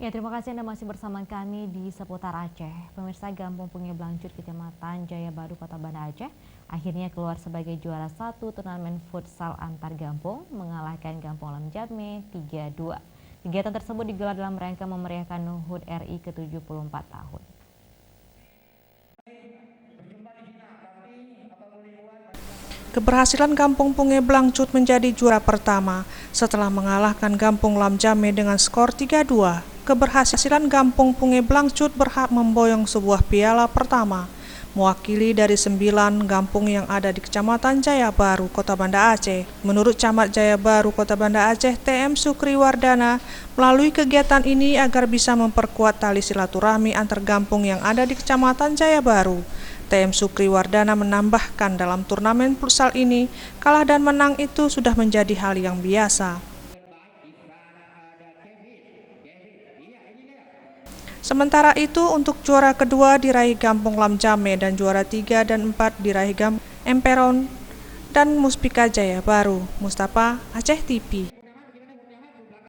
Ya, terima kasih Anda masih bersama kami di seputar Aceh. Pemirsa, Kampung Punge Blangcut, Kecamatan Jaya Baru, Kota Banda Aceh, akhirnya keluar sebagai juara satu turnamen futsal antar kampung, mengalahkan Kampung Lam Jammeh 3-2. Kegiatan tersebut digelar dalam rangka memeriahkan HUT RI ke-74 tahun. Keberhasilan Kampung Punge Blangcut menjadi juara pertama setelah mengalahkan Kampung Lam Jammeh dengan skor 3-2. Keberhasilan Kampung Punge Blangcut berhak memboyong sebuah piala pertama, mewakili dari 9 kampung yang ada di Kecamatan Jaya Baru, Kota Banda Aceh. Menurut Camat Jaya Baru, Kota Banda Aceh, TM Sukri Wardana, melalui kegiatan ini agar bisa memperkuat tali silaturahmi antar kampung yang ada di Kecamatan Jaya Baru. TM Sukri Wardana menambahkan dalam turnamen futsal ini, kalah dan menang itu sudah menjadi hal yang biasa. Sementara itu, untuk juara kedua diraih Kampung Lam Jammeh dan juara 3 dan 4 diraih Kampung Emperon dan Muspika Jaya Baru. Mustafa, Aceh TV.